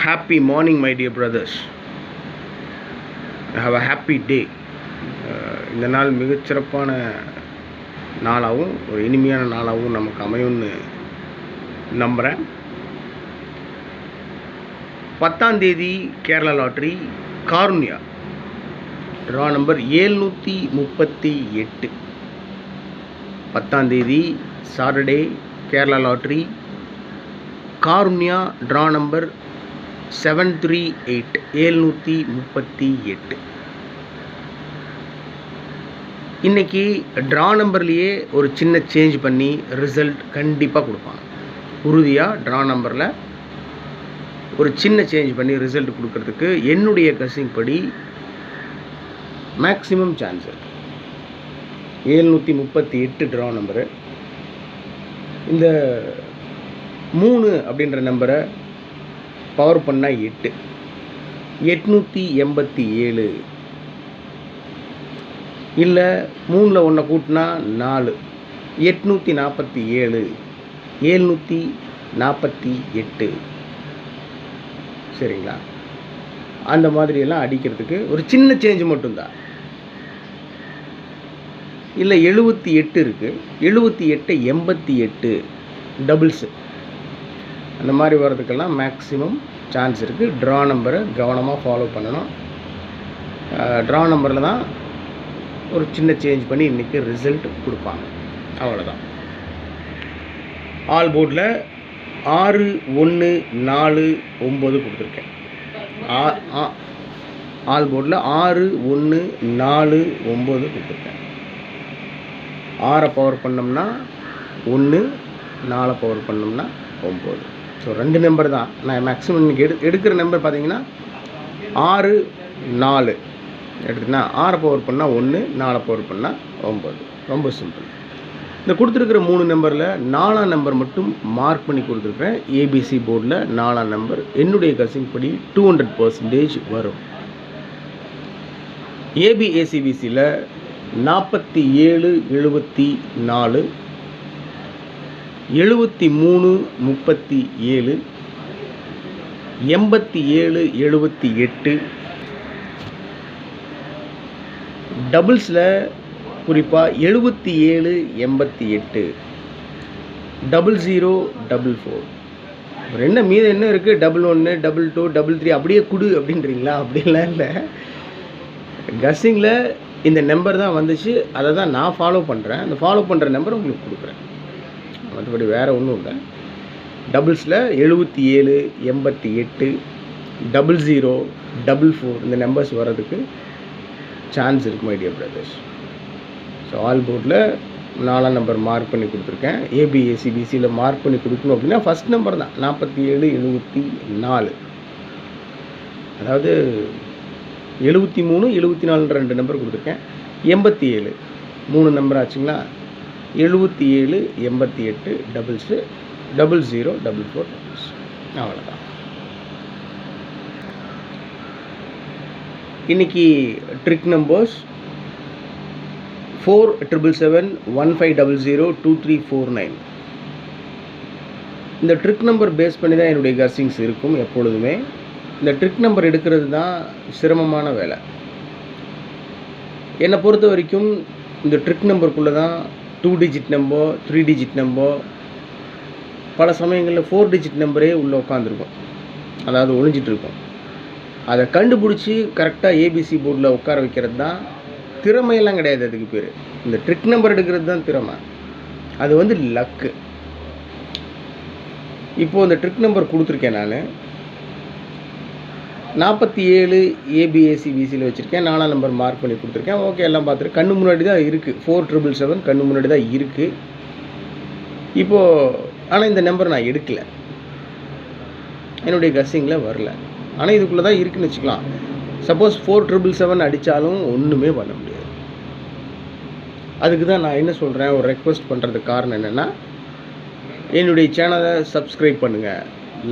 Happy morning, my dear brothers. Have a happy day. இந்த நாள் மிகச்சிறப்பான நாளாகவும் ஒரு இனிமையான நாளாகவும் நமக்கு அமையும்னு நம்புகிறேன். 10ஆம் தேதி Kerala lottery Karunya draw number 738. 10ஆம் தேதி Saturday Kerala lottery Karunya draw number 738 738. இன்றைக்கி ட்ரா நம்பர்லேயே ஒரு சின்ன சேஞ்ச் பண்ணி ரிசல்ட் கண்டிப்பாக கொடுப்பாங்க. உறுதியாக ட்ரா நம்பரில் ஒரு சின்ன சேஞ்ச் பண்ணி ரிசல்ட் கொடுக்கறதுக்கு என்னுடைய கசிங் படி மேக்ஸிமம் சான்ஸ் இருக்குது. 738 ட்ரா நம்பரு. இந்த 3 அப்படின்ற நம்பரை பவர் பண்ணால் 8 887. இல்லை 3ல் 1 கூட்டினா 4 847 748. சரிங்களா? அந்த மாதிரியெல்லாம் அடிக்கிறதுக்கு ஒரு சின்ன சேஞ்ச் மட்டும்தான். இல்லை 78 இருக்குது, 78 88 டபுள்ஸு, அந்த மாதிரி வர்றதுக்கெல்லாம் மேக்ஸிமம் சான்ஸ் இருக்குது. ட்ரா நம்பரை கவனமாக ஃபாலோ பண்ணணும். ட்ரா நம்பரில் தான் ஒரு சின்ன சேஞ்ச் பண்ணி இன்றைக்கி ரிசல்ட் கொடுப்பாங்க. அவ்வளோதான். ஆல் போர்டில் 6 1 4 9 கொடுத்துருக்கேன். ஆல் போர்டில் 6 1 4 9 கொடுத்துருக்கேன். 6 பவர் பண்ணோம்னா 1, 4 பவர் பண்ணோம்னா 9. ஸோ 2 நம்பர் தான். நான் மேக்ஸிமம் இன்றைக்கி எடுக்கிற நம்பர் பார்த்தீங்கன்னா 6 4 எடுத்துன்னா 6 பவர் பண்ணால் 1, 4 பவர் பண்ணால் 9. ரொம்ப சிம்பிள். இந்த கொடுத்துருக்கிற 3 நம்பரில் 4ஆம் நம்பர் மட்டும் மார்க் பண்ணி கொடுத்துருக்கேன். ஏபிசி போர்டில் 4ஆம் நம்பர் என்னுடைய கசிங் படி 200% வரும். ஏபிஏசிபிசியில் 47 74 73 37 87 78. டபுள்ஸில் குறிப்பாக 77 88 00 44. என்ன மீது என்ன இருக்குது? 11 22 33 அப்படியே குடு அப்படின்றீங்களா? அப்படின்லாம் இல்லை. கஸ்ஸிங்கில் இந்த நம்பர் தான் வந்துச்சு, அதை தான் நான் ஃபாலோ பண்ணுறேன். அந்த ஃபாலோ பண்ணுற நம்பர் உங்களுக்கு கொடுக்குறேன். மற்றபடி வேறு ஒன்றும் இல்லை. டபுள்ஸில் 77 88 00 44 இந்த நம்பர்ஸ் வர்றதுக்கு சான்ஸ் இருக்குது, my dear brothers. So all போர்டில் 4ஆம் நம்பர் மார்க் பண்ணி கொடுத்துருக்கேன். ஏபிஏசிபிசியில் மார்க் பண்ணி கொடுக்கணும் அப்படின்னா ஃபஸ்ட் நம்பர் தான் 47 74. அதாவது 73 74 2 நம்பர் கொடுத்துருக்கேன். 87 3 நம்பர் ஆச்சுங்களா? 77 88 டபுள்ஸு 00 44 டபுள்ஸ். அவ்வளோதான். இன்றைக்கி ட்ரிக் நம்பர்ஸ் 4777 1500 2349. இந்த ட்ரிக் நம்பர் பேஸ் பண்ணி தான் என்னுடைய கஸ்ஸிங்ஸ் இருக்கும் எப்பொழுதுமே. இந்த ட்ரிக் நம்பர் எடுக்கிறது தான் சிரமமான வேலை. என்னை பொறுத்த வரைக்கும் இந்த ட்ரிக் நம்பருக்குள்ளே தான் 2 டிஜிட் நம்பர் 3 டிஜிட் நம்பர், பல சமயங்களில் 4 டிஜிட் நம்பரே உள்ளே உட்காந்துருக்கும், அதாவது ஒழிஞ்சிட்ருக்கும். அதை கண்டுபிடிச்சி கரெக்டாக ஏபிசி போர்டில் உட்கார வைக்கிறது தான் திறமையெல்லாம் கிடையாது. அதுக்கு பேர் இந்த ட்ரிக் நம்பர் எடுக்கிறது தான் திறமை. அது வந்து லக்கு. இப்போது இந்த ட்ரிக் நம்பர் கொடுத்துருக்கேன். நான் 47 ஏபிஏசிபிசியில் வச்சுருக்கேன். 4ஆம் நம்பர் மார்க் பண்ணி கொடுத்துருக்கேன். ஓகே, எல்லாம் பார்த்துட்டு கண்ணு முன்னாடி தான் இருக்குது. 4777 கண்ணு முன்னாடி தான் இருக்குது இப்போது. ஆனால் இந்த நம்பர் நான் எடுக்கலை, என்னுடைய கஸ்ஸிங்கில் வரல. ஆனால் இதுக்குள்ளே தான் இருக்குதுன்னு வச்சுக்கலாம். சப்போஸ் 4777 அடித்தாலும் ஒன்றுமே பண்ண முடியாது. அதுக்கு தான் நான் என்ன சொல்கிறேன், ஒரு ரெக்வெஸ்ட் பண்ணுறதுக்கு காரணம் என்னென்னா, என்னுடைய சேனலை சப்ஸ்கிரைப் பண்ணுங்கள்,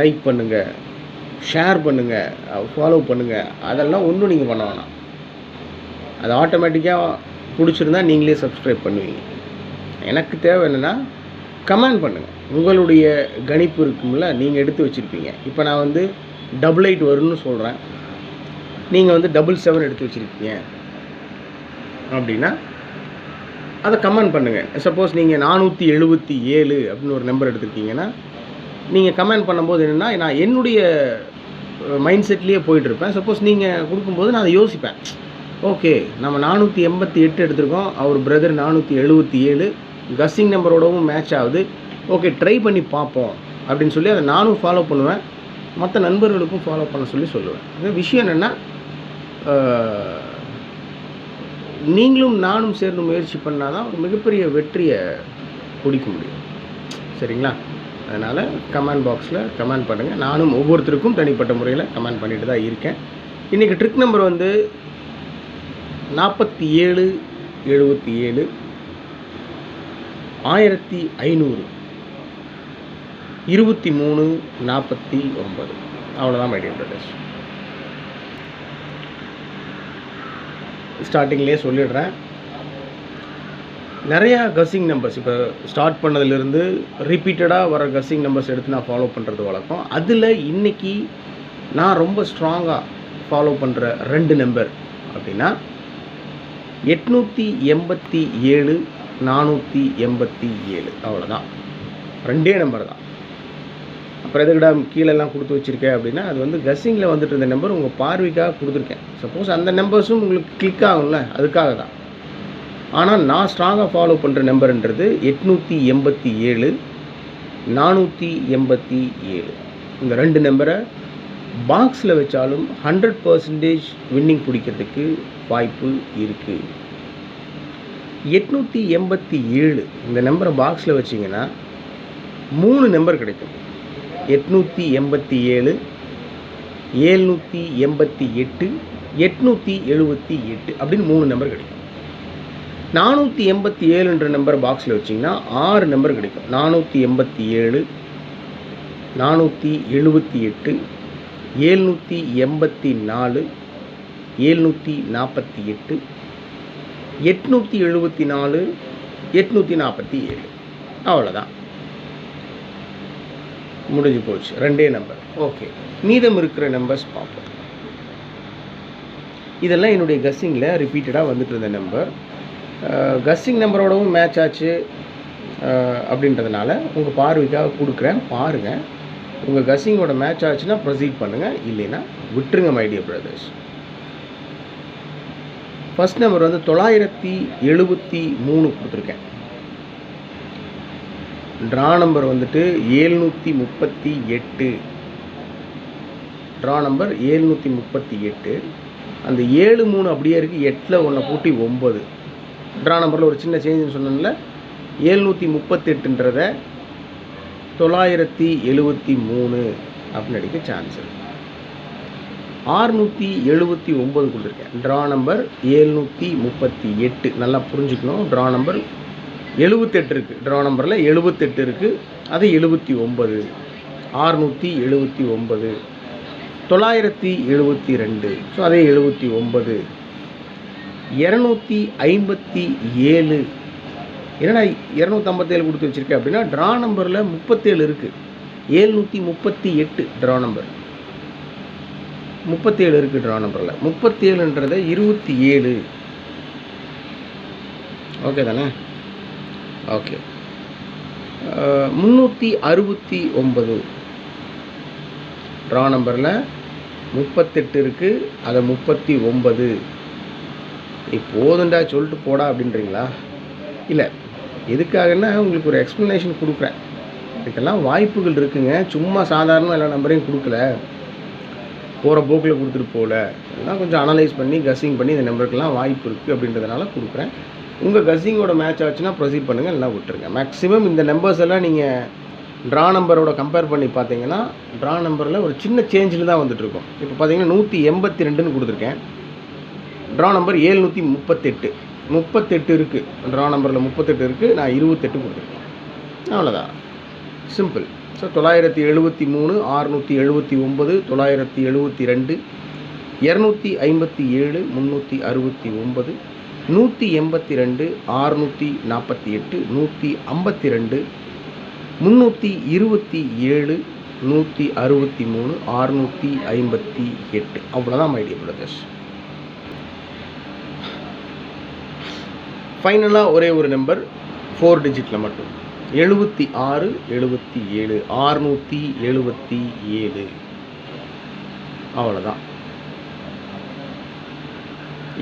லைக் பண்ணுங்கள், ஷேர் பண்ணுங்கள், ஃபாலோ பண்ணுங்கள். அதெல்லாம் ஒன்றும் நீங்கள் பண்ண வேணாம். அது ஆட்டோமேட்டிக்காக பிடிச்சிருந்தா நீங்களே சப்ஸ்கிரைப் பண்ணுவீங்க. எனக்கு தேவை என்னென்னா கமெண்ட் பண்ணுங்கள். உங்களுடைய கணிப்பு இருக்கும்ல, நீங்கள் எடுத்து வச்சுருப்பீங்க. இப்போ நான் 88 வரும்னு சொல்கிறேன். நீங்கள் வந்து 77 எடுத்து வச்சுருக்கீங்க அப்படின்னா அதை கமெண்ட் பண்ணுங்கள். சப்போஸ் நீங்கள் 477 அப்படின்னு ஒரு நம்பர் எடுத்துருக்கீங்கன்னா நீங்கள் கமெண்ட் பண்ணும்போது என்னென்னா, நான் என்னுடைய மைண்ட் செட்லேயே போயிட்டுருப்பேன். சப்போஸ் நீங்கள் கொடுக்கும்போது நான் அதை யோசிப்பேன். ஓகே, நம்ம 488 எடுத்திருக்கோம், அவர் பிரதர் 477, கஸ்ஸிங் நம்பரோடவும் மேட்ச் ஆகுது. ஓகே, ட்ரை பண்ணி பார்ப்போம் அப்படின்னு சொல்லி அதை நானும் ஃபாலோ பண்ணுவேன், மற்ற நண்பர்களுக்கும் ஃபாலோ பண்ண சொல்லுவேன். இந்த விஷயம் என்னென்னா, நீங்களும் நானும் சேர்ந்து முயற்சி பண்ணால் தான் ஒரு மிகப்பெரிய வெற்றியை பிடிக்க முடியும். சரிங்களா? அதனால் கமெண்ட் பாக்ஸில் கமெண்ட் பண்ணுங்கள். நானும் ஒவ்வொருத்தருக்கும் தனிப்பட்ட முறையில் கமெண்ட் பண்ணிட்டு தான் இருக்கேன். இன்றைக்கி ட்ரிக் நம்பர் வந்து 4777 1500 2349. அவ்வளோதான் மை டியர் பிரதர்ஸ். ஸ்டார்டிங்லேயே சொல்லிடுறேன், நிறையா கஸ்ஸிங் நம்பர்ஸ் இப்போ ஸ்டார்ட் பண்ணதுலேருந்து ரிப்பீட்டடாக வர கஸ்ஸிங் நம்பர்ஸ் எடுத்து நான் ஃபாலோ பண்ணுறது வழக்கம். அதில் இன்றைக்கி நான் ரொம்ப ஸ்ட்ராங்காக ஃபாலோ பண்ணுற 2 நம்பர் அப்படின்னா 887 487. அவ்வளோதான், 2 நம்பர் தான். அப்புறம் எதுக்கடா கீழெல்லாம் கொடுத்து வச்சுருக்கேன் அப்படின்னா, அது வந்து கஸ்ஸிங்கில் வந்துட்டு இருந்த நம்பர் உங்கள் பார்வைக்காக கொடுத்துருக்கேன். சப்போஸ் அந்த நம்பர்ஸும் உங்களுக்கு கிளிக் ஆகும்ல, அதுக்காக தான். ஆனால் நான் ஸ்ட்ராங்காக ஃபாலோ பண்ணுற நம்பர்ன்றது 887 487. இந்த 2 நம்பரை பாக்ஸில் வச்சாலும் 100% வின்னிங் பிடிக்கிறதுக்கு வாய்ப்பு இருக்குது. 887 இந்த நம்பரை பாக்ஸில் வச்சிங்கன்னா 3 நம்பர் கிடைக்கும். 887 788 878 அப்படின்னு 3 நம்பர் கிடைக்கும். 487 நம்பர் பாக்ஸில் வச்சிங்கன்னா 6 நம்பர் கிடைக்கும். 487 478 784 748 874 847. அவ்வளோதான், முடிஞ்சு போச்சு. 2 நம்பர். ஓகே, மீதம் இருக்கிற நம்பர்ஸ் பார்ப்போம். இதெல்லாம் என்னுடைய கஸ்ஸிங்கில் ரிப்பீட்டடாக வந்துட்டு இருந்த நம்பர். கஸ்ஸிங் நம்பரோடவும் மேட்ச் ஆச்சு அப்படின்றதுனால உங்கள் பார்வைக்காக கொடுக்குறேன், பாருங்கள். உங்கள் கஸ்ஸிங்கோட மேட்ச் ஆச்சுன்னா ப்ரொசீட் பண்ணுங்கள், இல்லைன்னா விட்டுருங்க my dear brothers. First number வந்து 973 கொடுத்துருக்கேன். ட்ரா நம்பர் வந்துட்டு 738. Draw number 738. அந்த 73 அப்படியே இருக்குது, 8ல் 1 கூட்டி 9. ட்ரா நம்பரில் ஒரு சின்ன சேஞ்சுன்னு சொன்னேன்ல, 738ன்றதை 973 அப்படின்னு அடிக்க சான்ஸ் இருக்குது. 679 கொடுத்துருக்கேன். Draw number 738. நல்லா புரிஞ்சுக்கணும், ட்ரா நம்பர் 78 இருக்குது. ட்ரா நம்பரில் 78 இருக்குது, அது 79. 679. 972, ஸோ அதே 79. 257. என்னடா 257 கொடுத்து வச்சுருக்கேன் அப்படின்னா, ட்ரா நம்பரில் 37 இருக்குது. 738 ட்ரா நம்பர் 37 இருக்குது. ட்ரா நம்பரில் 37ன்றதை 27. ஓகே தானே? ஓகே. 369 ட்ரா நம்பரில் 38 இருக்குது, அதை 39. போதுண்டா சொல்லிட்டு போடா அப்படின்றீங்களா? இல்லை, எதுக்காகன்னா உங்களுக்கு ஒரு எக்ஸ்ப்ளனேஷன் கொடுக்குறேன். இதுக்கெல்லாம் வாய்ப்புகள் இருக்குங்க. சும்மா சாதாரணமாக எல்லா நம்பரையும் கொடுக்கல, போகிற போக்கில் கொடுத்துட்டு போகல. இதெல்லாம் கொஞ்சம் அனலைஸ் பண்ணி கஸ்ஸிங் பண்ணி இந்த நம்பருக்கெல்லாம் வாய்ப்பு இருக்குது அப்படின்றதுனால கொடுக்குறேன். உங்கள் கஸ்ஸிங்கோட மேட்ச் ஆச்சுன்னா ப்ரொசீட் பண்ணுங்கள், எல்லாம் விட்டுருங்க. மேக்ஸிமம் இந்த நம்பர்ஸ் எல்லாம் நீங்கள் ட்ரா நம்பரோட கம்பேர் பண்ணி பார்த்தீங்கன்னா, ட்ரா நம்பரில் ஒரு சின்ன சேஞ்சில் தான் வந்துட்டுருக்கும். இப்போ பார்த்தீங்கன்னா 182ன்னு கொடுத்துருக்கேன். Draw number 738. 38 இருக்குது. ட்ரா நம்பரில் 38 இருக்குது, நான் 28 கொடுத்துருக்கேன். அவ்வளோதான், சிம்பிள். ஸோ 973, 679, 972, 257, 369, 182, 648, 152, 327, 163 658. அவ்வளோதான் மை டியர் பிரதர்ஸ். ஃபைனலாக ஒரே ஒரு நம்பர் 4 டிஜிட்டில் மட்டும் 76 77 677. அவ்வளோதான்.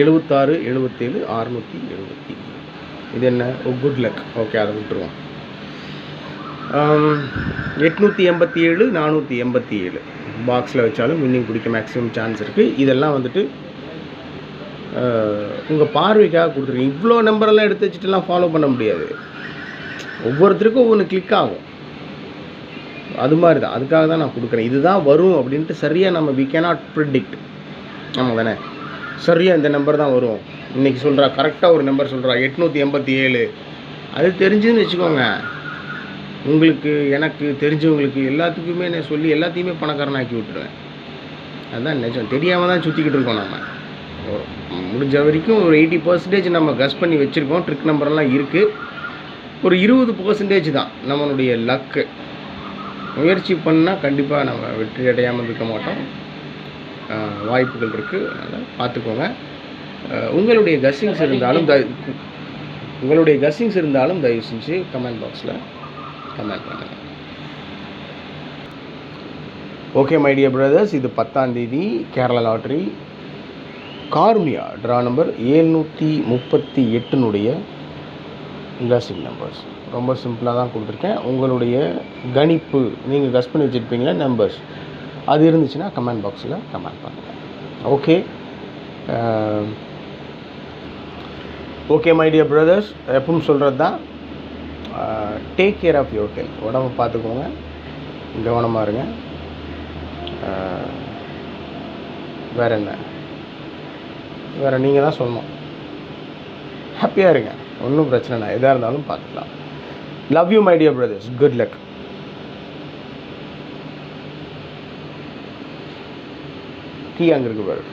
76 77 677. இது என்ன? Good luck. ஓகே, அதை விட்டுருவோம். 887 487 பாக்ஸில் வச்சாலும் வின்னிங் பிடிக்க மேக்ஸிமம் சான்ஸ் இருக்குது. இதெல்லாம் வந்துட்டு உங்கள் பார்வைக்காக கொடுத்துருக்கீங்க. இவ்வளோ நம்பரெல்லாம் எடுத்து வச்சுட்டுலாம் ஃபாலோ பண்ண முடியாது. ஒவ்வொருத்தருக்கும் ஒவ்வொன்று கிளிக் ஆகும். அது மாதிரி தான், அதுக்காக தான் நான் கொடுக்குறேன். இதுதான் வரும் அப்படின்ட்டு சரியாக நம்ம வி கேனாட் ப்ரிடிக்ட். ஆமாம் தானே? சரியாக இந்த நம்பர் தான் வரும் இன்றைக்கி சொல்கிறா, கரெக்டாக ஒரு நம்பர் சொல்கிறா 887. அது தெரிஞ்சுன்னு வச்சுக்கோங்க, உங்களுக்கு எனக்கு தெரிஞ்சவங்களுக்கு எல்லாத்துக்குமே நான் சொல்லி எல்லாத்தையுமே பணக்காரனாக்கி விட்டுருவேன். அதுதான் நிஜம். தெரியாமல் தான் சுற்றிக்கிட்டு இருக்கோம். நம்ம முடிஞ்ச வரைக்கும் ஒரு 80% நம்ம கஸ் பண்ணி வச்சுருக்கோம். ட்ரிக் நம்பரெல்லாம் இருக்குது. ஒரு 20% தான் நம்மளுடைய லக்கு. முயற்சி பண்ணால் கண்டிப்பாக நம்ம வெற்றி அடையாமல் இருக்க மாட்டோம். வாய்ப்புகள் இருக்குது. அதனால் பார்த்துக்கோங்க. உங்களுடைய கஸ்ஸிங்ஸ் இருந்தாலும் தயவு செஞ்சு கமெண்ட் பாக்ஸில் கமெண்ட் பண்ணுங்கள். ஓகே மை டியர் பிரதர்ஸ், இது 10ஆம் தேதி கேரளா லாட்ரி கார்மியா ட்ரா நம்பர் 738 கஸ்ஸிங் நம்பர்ஸ். ரொம்ப சிம்பிளாக தான் கொடுத்துருக்கேன். உங்களுடைய கணிப்பு நீங்கள் கஸ் பண்ணி வச்சுருப்பீங்களா நம்பர்ஸ், அது இருந்துச்சுன்னா கமெண்ட் பாக்ஸில் கமெண்ட் பண்ணுங்கள். Okay okay my dear brothers, எப்பவும் சொல்கிறது தான், take care of your health. உடம்பை பார்த்துக்கோங்க, கவனமாக இருங்க. வேறு என்ன, வேறு நீங்கள் தான் சொல்லணும். ஹாப்பியாக இருங்க, ஒன்றும் பிரச்சனை இல்லை. எதாக இருந்தாலும் பார்த்துக்கலாம். Love you my dear brothers. Good luck. Key அங்கே இருக்கு பாரு.